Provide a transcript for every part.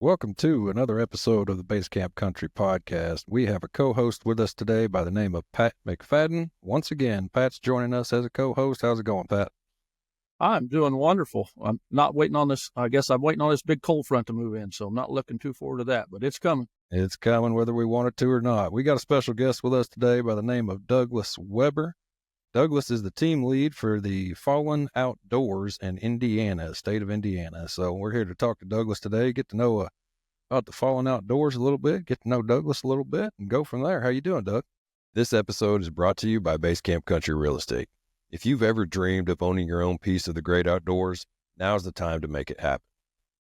Welcome to another episode of the Basecamp Country Podcast. We have a co-host with us today by the name of Pat McFadden. Once again, Pat's joining us as a co-host. How's it going, Pat? I'm doing wonderful. I'm not waiting on this. I guess I'm waiting on this big cold front to move in, so I'm not looking too forward to that, but it's coming. It's coming whether we want it to or not. We got a special guest with us today by the name of Douglas Weber. Douglas is the team lead for the Fallen Outdoors in Indiana, state of Indiana. So we're here to talk to Douglas today, get to know about the Fallen Outdoors a little bit, get to know Douglas a little bit, and go from there. How you doing, Doug? This episode is brought to you by Basecamp Country Real Estate. If you've ever dreamed of owning your own piece of the great outdoors, now's the time to make it happen.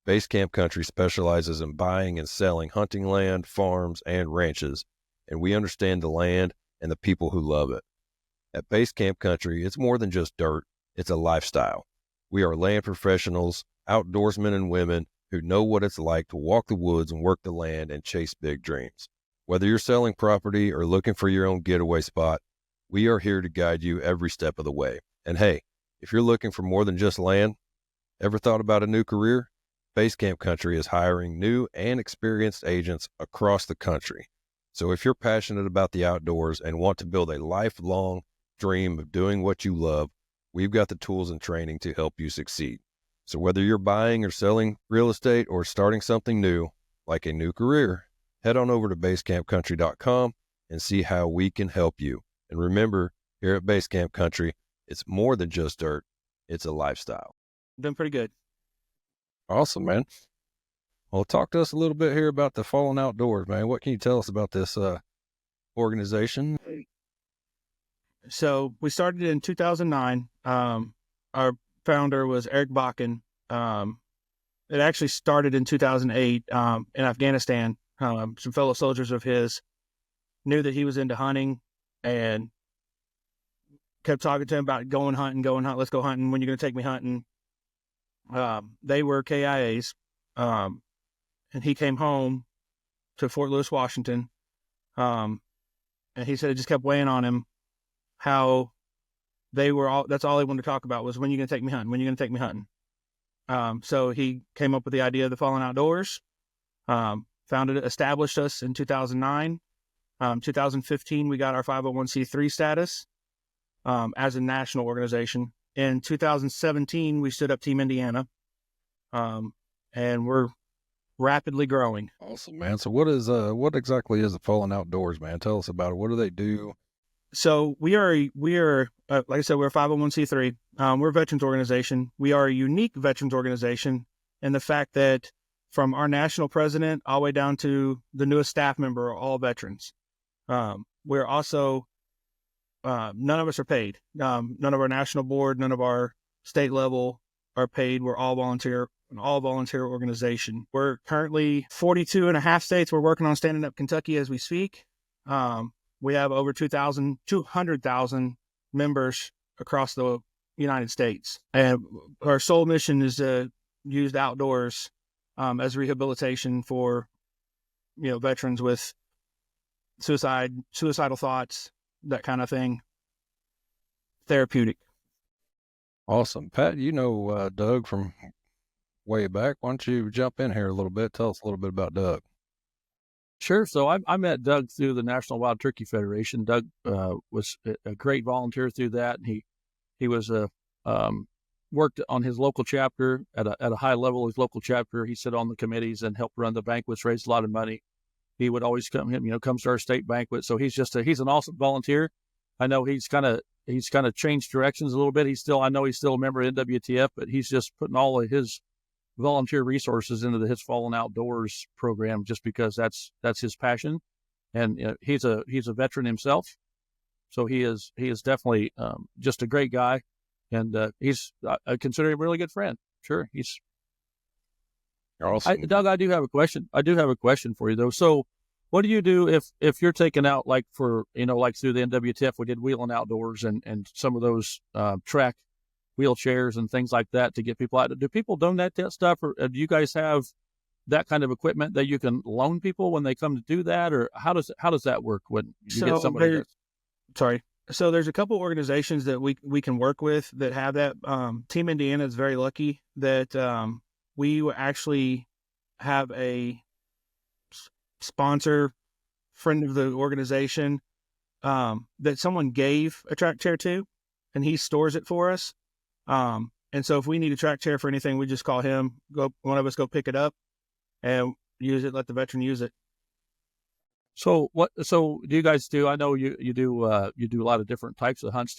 Basecamp Country specializes in buying and selling hunting land, farms, and ranches, and we understand the land and the people who love it. At Basecamp Country, it's more than just dirt, it's a lifestyle. We are land professionals, outdoorsmen and women who know what it's like to walk the woods and work the land and chase big dreams. Whether you're selling property or looking for your own getaway spot, we are here to guide you every step of the way. And hey, if you're looking for more than just land, ever thought about a new career? Basecamp Country is hiring new and experienced agents across the country. So if you're passionate about the outdoors and want to build a lifelong dream of doing what you love, we've got the tools and training to help you succeed. So whether you're buying or selling real estate or starting something new, like a new career, head on over to basecampcountry.com and see how we can help you. And remember, here at Basecamp Country, it's more than just dirt, it's a lifestyle. Doing pretty good. Awesome, man. Well, talk to us a little bit here about the Fallen Outdoors, man. What can you tell us about this organization? So we started in 2009. Our founder was Eric Bakken. It actually started in 2008 in Afghanistan. Some fellow soldiers of his knew that he was into hunting and kept talking to him about going hunting, let's go hunting. When you're going to take me hunting? They were KIAs. And he came home to Fort Lewis, Washington. And he said it just kept weighing on him how that's all they wanted to talk about was, when you're going to take me hunting? When you're going to take me hunting? So he came up with the idea of the Fallen Outdoors, established us in 2009. 2015, we got our 501c3 status as a national organization. In 2017, we stood up Team Indiana, and we're rapidly growing. Awesome, man. So what exactly is the Fallen Outdoors, man? Tell us about it. What do they do? So we are like I said, we're a 501c3. We're a veterans organization. We are a unique veterans organization in the fact that from our national president all the way down to the newest staff member are all veterans. We're also, none of us are paid. None of our national board, none of our state level are paid. We're all volunteer, an all volunteer organization. We're currently 42 and a half states. We're working on standing up Kentucky as we speak. We have over 200,000 members across the United States. And our sole mission is to use outdoors as rehabilitation for, veterans with suicidal thoughts, that kind of thing. Therapeutic. Awesome. Pat, Doug from way back. Why don't you jump in here a little bit? Tell us a little bit about Doug. Sure. So I met Doug through the National Wild Turkey Federation. Doug was a great volunteer through that. And he was worked on his local chapter at a high level. His local chapter, he sat on the committees and helped run the banquets, raised a lot of money. He would always come to our state banquet. So he's an awesome volunteer. I know he's kind of changed directions a little bit. I know he's still a member of NWTF, but he's just putting all of his volunteer resources into his Fallen Outdoors program just because that's his passion. And he's a veteran himself. So he is definitely just a great guy. And I consider him a really good friend. Sure. Awesome. Doug, I do have a question for you though. So what do you do if you're taken out, like for, like through the NWTF, we did Wheeling Outdoors and some of those track wheelchairs and things like that to get people out? Do people donate that stuff, or do you guys have that kind of equipment that you can loan people when they come to do that, or how does that work when you get somebody? So there's a couple organizations that we can work with that have that. Team Indiana is very lucky that we actually have a sponsor, friend of the organization, that someone gave a track chair to, and he stores it for us. And so if we need a track chair for anything, we just call him, one of us go pick it up and use it, let the veteran use it. So do you guys do? I know you do a lot of different types of hunts.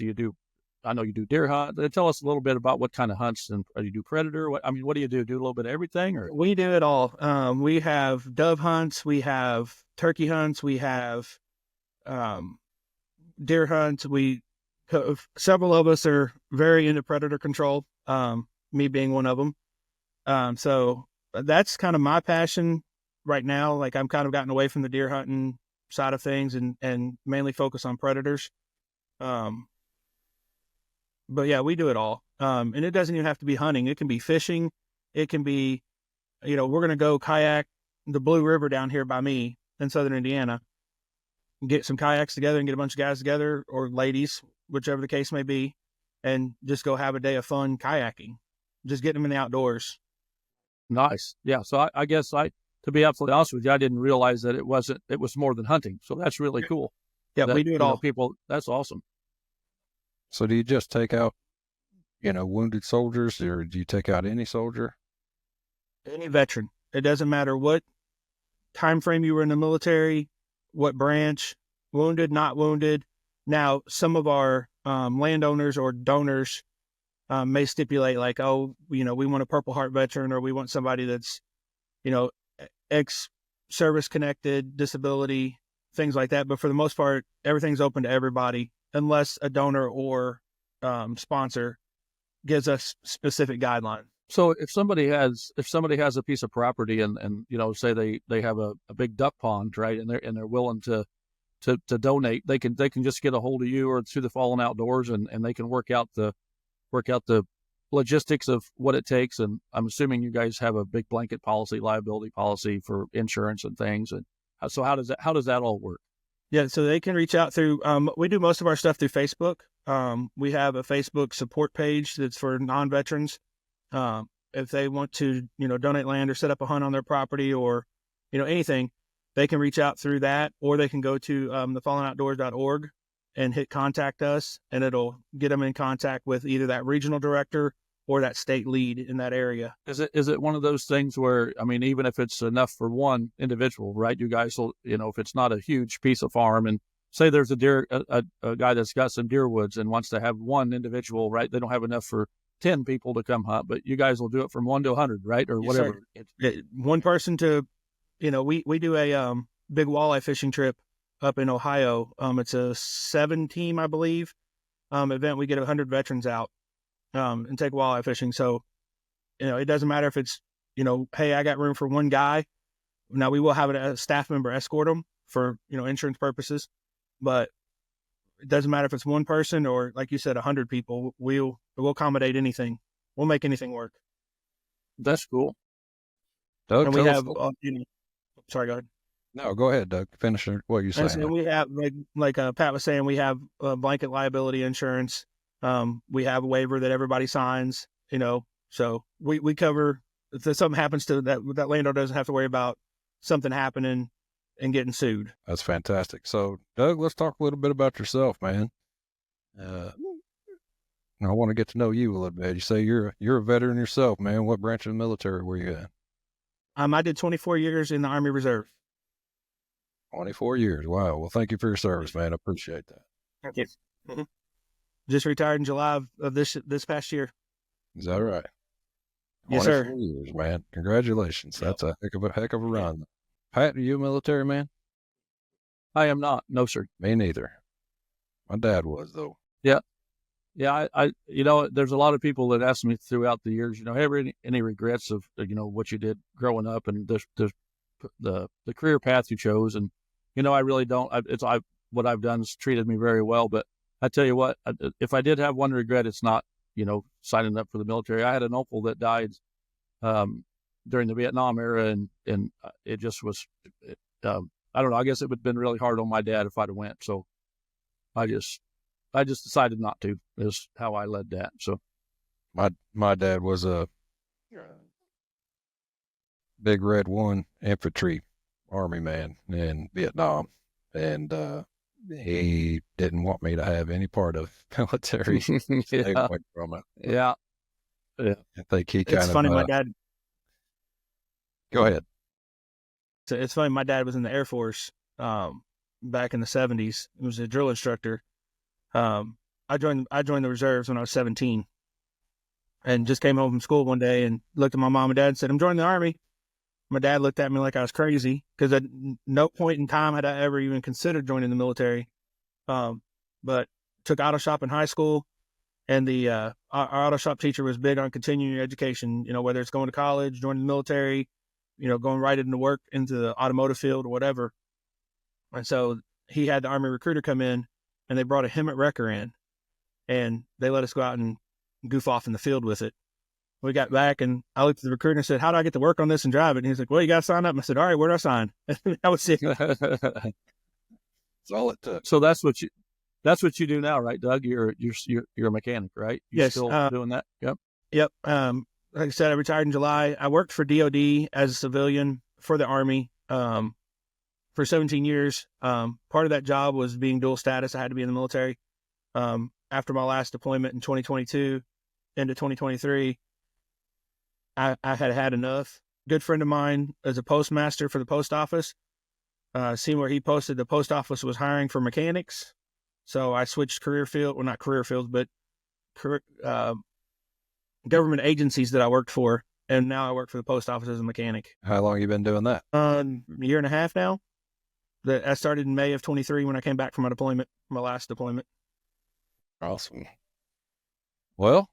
I know you do deer hunt. Tell us a little bit about what kind of hunts, and you do predator. What do you do? Do a little bit of everything, or? We do it all. We have dove hunts, we have turkey hunts, we have deer hunts. Several of us are very into predator control. Me being one of them. So that's kind of my passion right now. Like, I'm kind of gotten away from the deer hunting side of things and mainly focus on predators. But yeah, we do it all. And it doesn't even have to be hunting. It can be fishing. It can be, we're going to go kayak the Blue River down here by me in Southern Indiana, get some kayaks together and get a bunch of guys together, or ladies, whichever the case may be, and just go have a day of fun kayaking, just getting them in the outdoors. Nice. Yeah. So I guess to be absolutely honest with you, I didn't realize that it was more than hunting. So that's really cool. Yeah, we do it all. That's awesome. So do you just take out, wounded soldiers, or do you take out any soldier? Any veteran. It doesn't matter what time frame you were in the military, what branch, wounded, not wounded. Now, some of our landowners or donors may stipulate like, we want a Purple Heart veteran, or we want somebody that's, ex-service connected, disability, things like that. But for the most part, everything's open to everybody, unless a donor or sponsor gives us specific guidelines. So if somebody has a piece of property and say they have a big duck pond, right, and they're willing to donate, they can just get a hold of you or through the Fallen Outdoors, and they can work out the logistics of what it takes. And I'm assuming you guys have a big blanket policy, liability policy for insurance and things. And so how does that all work? Yeah, so they can reach out through, we do most of our stuff through Facebook. We have a Facebook support page that's for non-veterans. If they want to, donate land or set up a hunt on their property, or, anything, they can reach out through that, or they can go to thefallenoutdoors.org and hit contact us, and it'll get them in contact with either that regional director or that state lead in that area. Is it one of those things where, even if it's enough for one individual, right? You guys will, if it's not a huge piece of farm, and say there's a guy that's got some deer woods and wants to have one individual, right? They don't have enough for 10 people to come hunt, but you guys will do it from 1 to 100, right? Or whatever. One person to, we do a big walleye fishing trip up in Ohio. It's a 7-team, I believe, event. We get 100 veterans out and take walleye fishing. So, it doesn't matter if it's, hey, I got room for one guy. Now, we will have a staff member escort them for, insurance purposes, but it doesn't matter if it's one person or, like you said, 100 people. We'll accommodate anything. We'll make anything work. That's cool. Doug, and we have, sorry, go ahead. No, go ahead, Doug. Finish what you're saying. And so we have, like Pat was saying, we have blanket liability insurance. We have a waiver that everybody signs, so we cover, if something happens to that landowner doesn't have to worry about something happening and getting sued. That's fantastic. So, Doug, let's talk a little bit about yourself, man. I want to get to know you a little bit. You say you're a veteran yourself, man. What branch of the military were you in? I did 24 years in the Army Reserve. 24 years. Wow. Well, thank you for your service, man. I appreciate that. Thank you. Mm-hmm. Just retired in July of this past year. Is that right? Yes, sir. 24 years, man. Congratulations. Yep. That's a heck of a run. Pat, are you a military man? I am not. No, sir. Me neither. My dad was, though. Yeah. Yeah. I there's a lot of people that ask me throughout the years, hey, any regrets of, what you did growing up and the career path you chose. And, I really don't. What I've done has treated me very well. But I tell you what, if I did have one regret, it's not, signing up for the military. I had an uncle that died during the Vietnam era, and it just was, I don't know. I guess it would have been really hard on my dad if I'd have went. So I just decided not to, is how I led that. So my dad was Big Red One infantry army man in Vietnam, and he didn't want me to have any part of military. Stay Yeah. away from it. Yeah. Yeah. I think he It's kind of funny. My dad. go ahead. It's funny. My dad was in the Air Force back in the 70s. He was a drill instructor. I joined the reserves when I was 17, and just came home from school one day and looked at my mom and dad and said, "I'm joining the Army." My dad looked at me like I was crazy because at no point in time had I ever even considered joining the military. But took auto shop in high school, and our auto shop teacher was big on continuing your education. You know, whether it's going to college, joining the military, you know, going right into work into the automotive field or whatever. And so he had the Army recruiter come in, and they brought a Hemet wrecker in, and they let us go out and goof off in the field with it. We got back, and I looked at the recruiter and said, "How do I get to work on this and drive it?" And he's like, "Well, you got to sign up." And I said, "All right, where do I sign?" That was it. That's all it took. So that's what you do now, right, Doug? You're a mechanic, right? You're Yes, still doing that? Yep. Yep. Like I said, I retired in July. I worked for DOD as a civilian for the Army for 17 years. Part of that job was being dual status. I had to be in the military. After my last deployment in 2022 into 2023, I had enough. Good friend of mine is a postmaster for the post office. Seen where he posted the post office was hiring for mechanics. So I switched not career fields, but government agencies that I worked for. And now I work for the post office as a mechanic. How long you been doing that? A year and a half now. I started in May of 23 when I came back from my last deployment. Awesome. Well,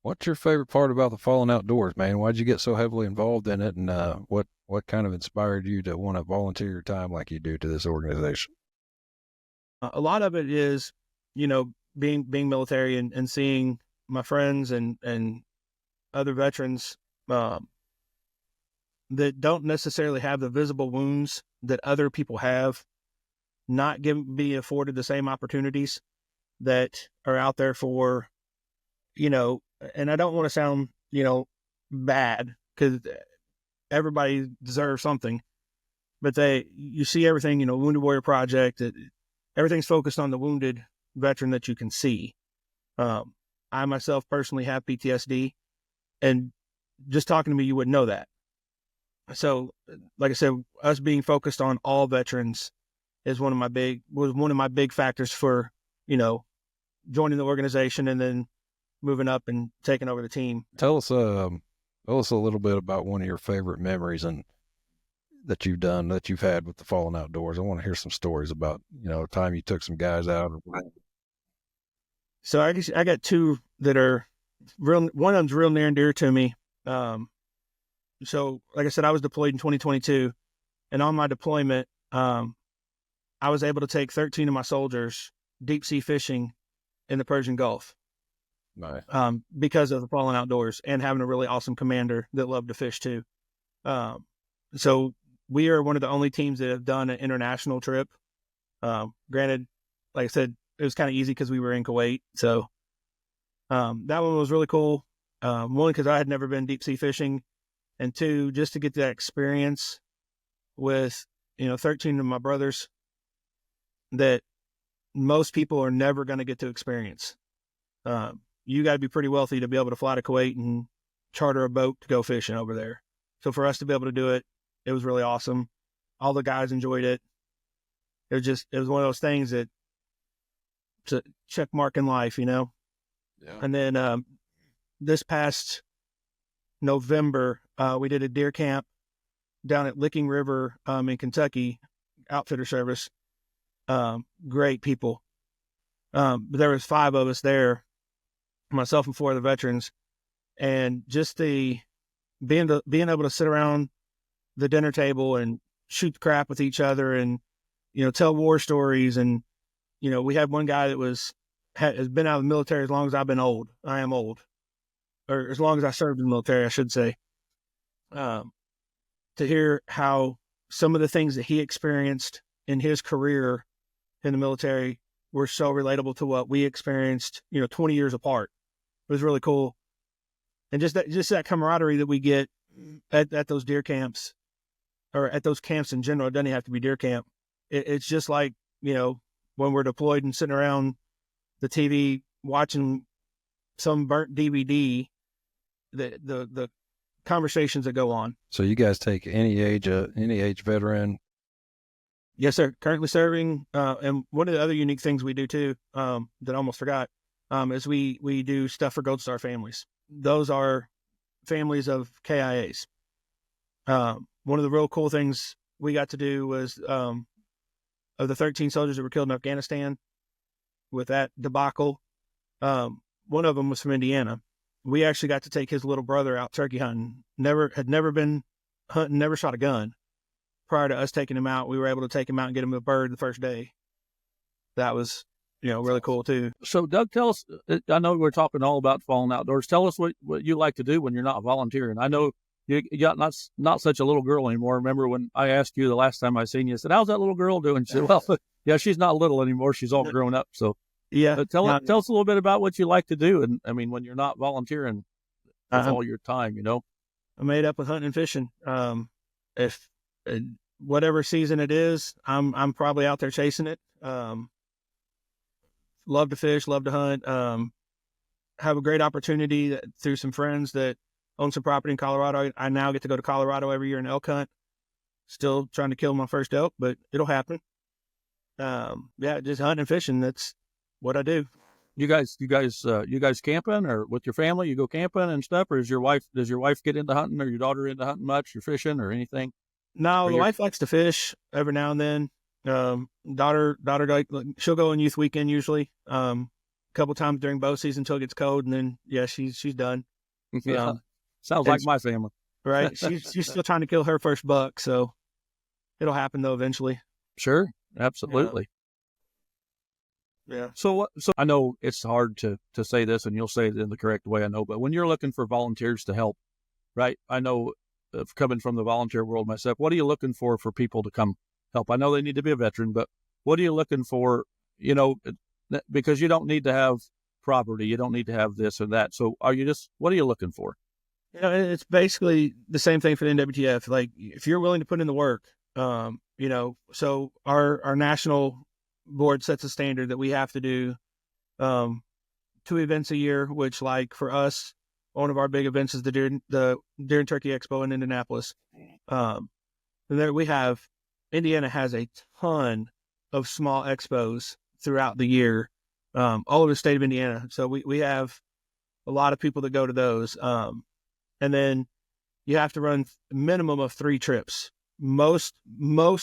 what's your favorite part about the Fallen Outdoors, man? Why'd you get so heavily involved in it, and what kind of inspired you to want to volunteer your time like you do to this organization? A lot of it is, you know, being military and seeing my friends and other veterans that don't necessarily have the visible wounds that other people have, not be afforded the same opportunities that are out there for, you know, and I don't want to sound, you know, bad because everybody deserves something, but you see everything, you know, Wounded Warrior Project, everything's focused on the wounded veteran that you can see. I myself personally have PTSD, and just talking to me, you wouldn't know that. So, like I said, us being focused on all veterans was one of my big factors for, you know, joining the organization and then moving up and taking over the team. Tell us a little bit about one of your favorite memories and that you've had with the Fallen Outdoors. I want to hear some stories about, you know, time you took some guys out. So I got two that are real. One of them's real near and dear to me. So like I said, I was deployed in 2022, and on my deployment, I was able to take 13 of my soldiers deep sea fishing in the Persian Gulf. Nice. Because of the Fallen Outdoors and having a really awesome commander that loved to fish too. So we are one of the only teams that have done an international trip. Granted, like I said, it was kind of easy because we were in Kuwait. So that one was really cool. One, because I had never been deep sea fishing, and two, just to get that experience with, you know, 13 of my brothers that most people are never going to get to experience. You got to be pretty wealthy to be able to fly to Kuwait and charter a boat to go fishing over there. So for us to be able to do it, it was really awesome. All the guys enjoyed it. It was one of those things that it's a check mark in life, you know? Yeah. And then this past November, we did a deer camp down at Licking River in Kentucky, outfitter service. Great people. But there was 5 of us there, myself and 4 of the veterans, and just being able to sit around the dinner table and shoot the crap with each other and, you know, tell war stories. And, you know, we had one guy that has been out of the military as long as I've been old. I am old, or as long as I served in the military, I should say. To hear how some of the things that he experienced in his career in the military were so relatable to what we experienced, you know, 20 years apart. It was really cool. And just that camaraderie that we get at those deer camps, or at those camps in general. It doesn't have to be deer camp. It's just like, when we're deployed and sitting around the TV watching some burnt DVD, the conversations that go on. So you guys take any age veteran? Yes, sir. Currently serving. And one of the other unique things we do too, that I almost forgot, is we do stuff for Gold Star families. Those are families of KIAs. One of the real cool things we got to do was, of the 13 soldiers that were killed in Afghanistan with that debacle, one of them was from Indiana. We actually got to take his little brother out turkey hunting. Had never been hunting, never shot a gun. Prior to us taking him out, we were able to take him out and get him a bird the first day. That was, really cool too. So Doug, tell us, I know we're talking all about falling outdoors. Tell us what you like to do when you're not volunteering. I know you got not such a little girl anymore. Remember when I asked you the last time I seen you, I said, how's that little girl doing? She said, well, yeah, she's not little anymore. She's all grown up. So yeah, tell us a little bit about what you like to do. And I mean, when you're not volunteering with all your time, I'm made up with hunting and fishing. If whatever season it is, I'm probably out there chasing it. Love to fish, love to hunt. Have a great opportunity through some friends that own some property in Colorado. I now get to go to Colorado every year and elk hunt. Still trying to kill my first elk, but it'll happen. Just hunting and fishing. That's what I do. You guys camping or with your family? You go camping and stuff, or does your wife get into hunting, or your daughter into hunting much, or fishing, or anything? No, the wife likes to fish every now and then. Daughter, she'll go on youth weekend usually. A couple times during bow season until it gets cold, and then she's done. Yeah, sounds like my family. Right, she's still trying to kill her first buck, so it'll happen though eventually. Sure, absolutely. Yeah. So I know it's hard to say this, and you'll say it in the correct way, I know, but when you're looking for volunteers to help, right? I know, coming from the volunteer world myself, what are you looking for people to come help? I know they need to be a veteran, but what are you looking for? Because you don't need to have property, you don't need to have this or that. So what are you looking for? It's basically the same thing for the NWTF. Like, if you're willing to put in the work, so our national board sets a standard that we have to do 2 events a year, which, like, for us, one of our big events is the Deer and Turkey Expo in Indianapolis. And there Indiana has a ton of small expos throughout the year, all over the state of Indiana. So we have a lot of people that go to those. And then you have to run a minimum of 3 trips. Most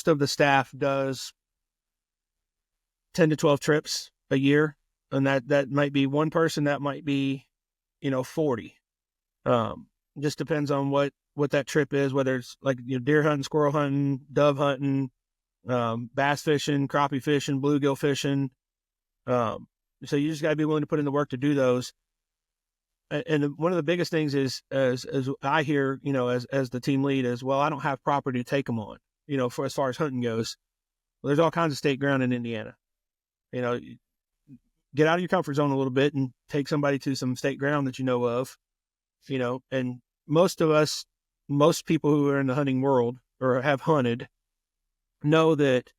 of the staff does 10 to 12 trips a year. And that might be one person, that might be, 40. Just depends on what that trip is, whether it's like deer hunting, squirrel hunting, dove hunting, bass fishing, crappie fishing, bluegill fishing. So you just got to be willing to put in the work to do those. And one of the biggest things is, as I hear, as the team lead, is, well, I don't have property to take them on, for as far as hunting goes. Well, there's all kinds of state ground in Indiana. Get out of your comfort zone a little bit and take somebody to some state ground that you know of, and most people who are in the hunting world or have hunted know that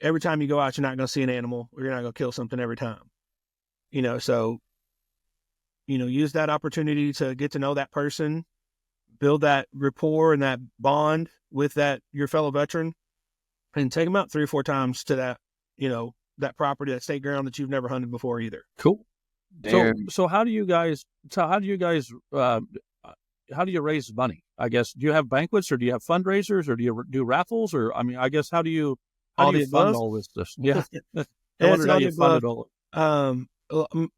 every time you go out, you're not going to see an animal, or you're not going to kill something every time, so, use that opportunity to get to know that person, build that rapport and that bond with your fellow veteran, and take them out 3 or 4 times to that, that property, that state ground that you've never hunted before either. Cool. So how do you guys how do you raise money? I guess, do you have banquets, or do you have fundraisers, or do you do raffles, or, I guess, how do you fund all this stuff? Yeah. I wondered how you funded all it.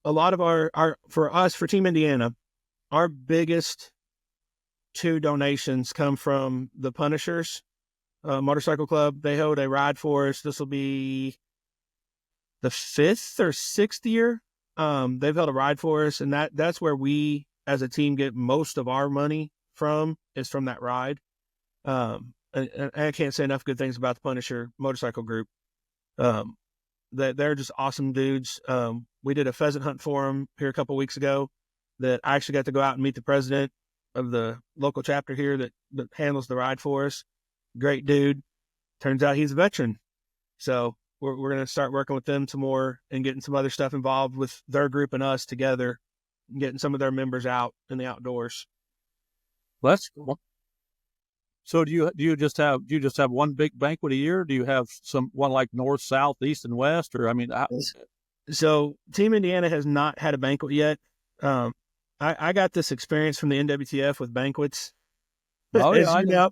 A lot of our for Team Indiana, our biggest 2 donations come from the Punishers Motorcycle Club. They hold a ride for us. This will be the 5th or 6th year. They've held a ride for us, and that's where we as a team get most of our money from, is from that ride. And I can't say enough good things about the Punisher Motorcycle Group. They're just awesome dudes. We did a pheasant hunt for them here a couple weeks ago that I actually got to go out and meet the president of the local chapter here that handles the ride for us. Great dude. Turns out he's a veteran. So we're going to start working with them some more and getting some other stuff involved with their group and us together, and getting some of their members out in the outdoors. Well, that's cool. So do you just have one big banquet a year? Do you have one like north, south, east, and west? Or I mean, so Team Indiana has not had a banquet yet. I got this experience from the NWTF with banquets. Oh yeah, I know.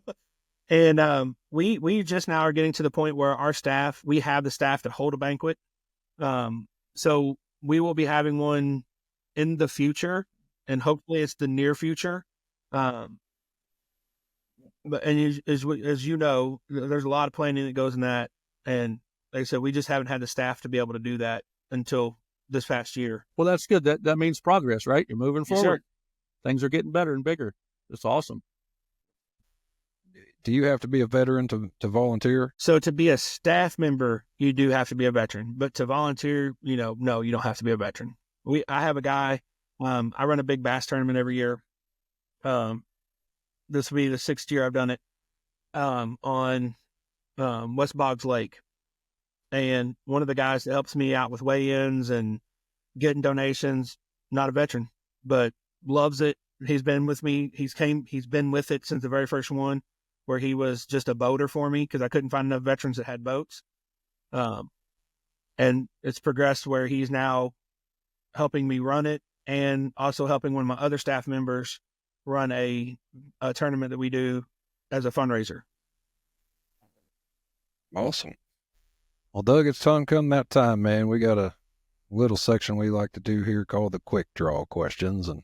And we just now are getting to the point where our staff, we have the staff that hold a banquet. So we will be having one in the future, and hopefully it's the near future. But as you know, there's a lot of planning that goes in that, and like I said, we just haven't had the staff to be able to do that until this past year. Well, that's good. That means progress, right? You're moving forward. Sure. Things are getting better and bigger. It's awesome. Do you have to be a veteran to volunteer? So to be a staff member, you do have to be a veteran, but to volunteer, no, you don't have to be a veteran. I have a guy, I run a big bass tournament every year. This will be the 6th year I've done it, on West Boggs Lake. And one of the guys that helps me out with weigh-ins and getting donations, not a veteran, but loves it. He's been with me. He's been with it since the very first one, where he was just a boater for me because I couldn't find enough veterans that had boats. And it's progressed where he's now helping me run it and also helping one of my other staff members run a tournament that we do as a fundraiser. Awesome. Well, Doug, it's time come that time, man. We got a little section we like to do here called the quick draw questions. And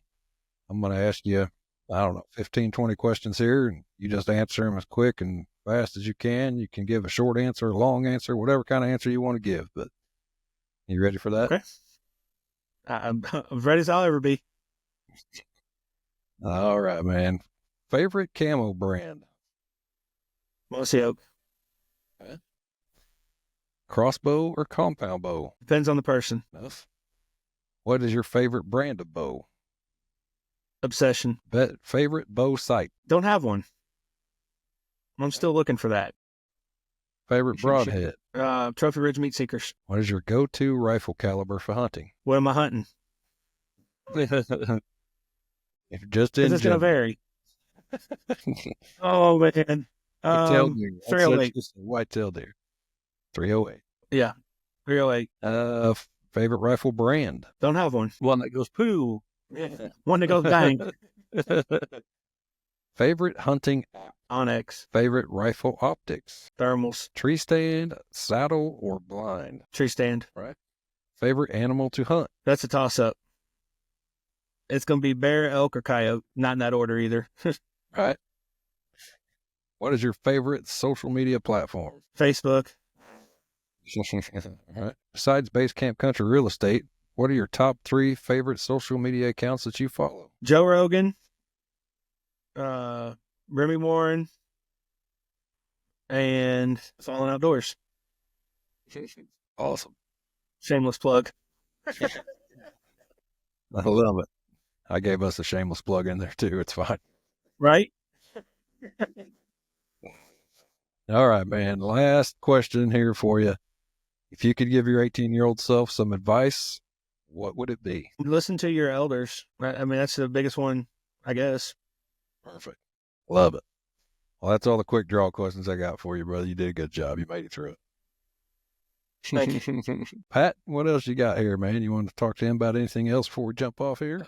I'm going to ask you, 15, 20 questions here, and you just answer them as quick and fast as you can. You can give a short answer, a long answer, whatever kind of answer you want to give. But you ready for that? Okay. I'm as ready as I'll ever be. All right, man. Favorite camo brand? Mossy Oak. Okay. Crossbow or compound bow? Depends on the person. Enough. What is your favorite brand of bow? Obsession. Favorite bow sight? Don't have one. I'm still looking for that. Favorite broadhead? Trophy Ridge Meat Seekers. What is your go-to rifle caliber for hunting? What am I hunting? If just in It's going to vary. Oh, man. Whitetail deer. 308. Just a whitetail deer. 308. Yeah. 308. Favorite rifle brand? Don't have one. One that goes poo. Yeah. One that goes bang. Favorite hunting app? Onyx. Favorite rifle optics? Thermals. Tree stand, saddle, or blind? Tree stand. Right. Favorite animal to hunt? That's a toss-up. It's going to be bear, elk, or coyote. Not in that order either. Right. What is your favorite social media platform? Facebook. All right. Besides Base Camp Country Real Estate, what are your top 3 favorite social media accounts that you follow? Joe Rogan, Remy Warren, and Fallen Outdoors. Awesome. Shameless plug. I love it. I gave us a shameless plug in there too. It's fine. Right? All right, man. Last question here for you. If you could give your 18-year-old self some advice, what would it be? Listen to your elders. I mean, that's the biggest one, I guess. Perfect. Love it. Well, that's all the quick draw questions I got for you, brother. You did a good job. You made it through it. Thank you. Pat, what else you got here, man? You want to talk to him about anything else before we jump off here?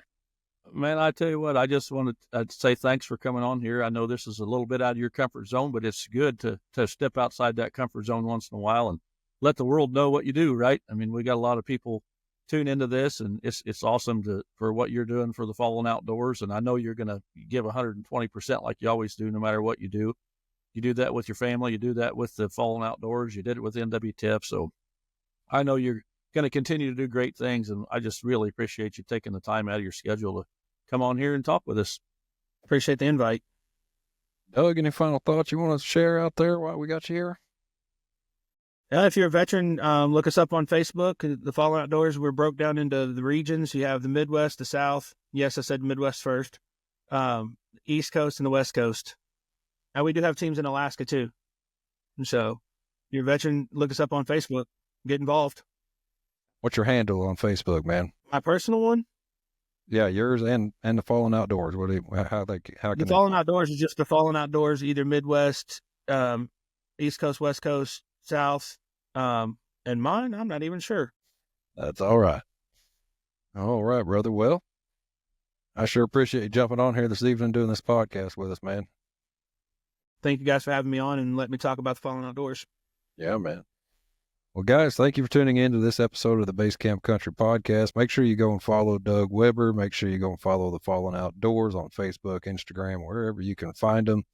Man, I tell you what, I just wanted to say thanks for coming on here. I know this is a little bit out of your comfort zone, but it's good to step outside that comfort zone once in a while and let the world know what you do, right? I mean, we got a lot of people tune into this, and it's awesome for what you're doing for the Fallen Outdoors. And I know you're going to give 120% like you always do, no matter what you do. You do that with your family. You do that with the Fallen Outdoors. You did it with NWTF. So I know you're going to continue to do great things. And I just really appreciate you taking the time out of your schedule to come on here and talk with us. Appreciate the invite. Doug, any final thoughts you want to share out there while we got you here? If you're a veteran, look us up on Facebook. The Fallen Outdoors, we're broke down into the regions. You have the Midwest, the South. Yes, I said Midwest first. East Coast and the West Coast. And we do have teams in Alaska too. And so, you're a veteran, look us up on Facebook, get involved. What's your handle on Facebook, man? My personal one? Yeah, yours and the Fallen Outdoors. How The can Fallen Outdoors is just the Fallen Outdoors, either Midwest, East Coast, West Coast, South. And mine, I'm not even sure. That's all right. All right, brother. Well, I sure appreciate you jumping on here this evening doing this podcast with us, man. Thank you guys for having me on and let me talk about the Fallen Outdoors. Yeah, man. Well, guys, thank you for tuning in to this episode of the Base Camp Country Podcast. Make sure you go and follow Doug Weber. Make sure you go and follow the Fallen Outdoors on Facebook, Instagram, wherever you can find them.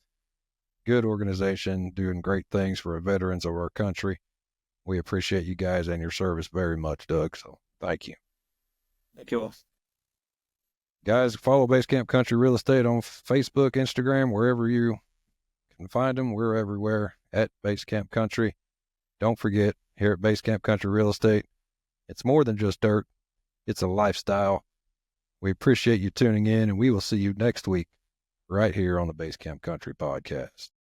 Good organization, doing great things for the veterans of our country. We appreciate you guys and your service very much, Doug. So thank you. Thank you all. Guys, follow Base Camp Country Real Estate on Facebook, Instagram, wherever you can find them. We're everywhere at Base Camp Country. Don't forget, here at Base Camp Country Real Estate, it's more than just dirt. It's a lifestyle. We appreciate you tuning in, and we will see you next week right here on the Base Camp Country Podcast.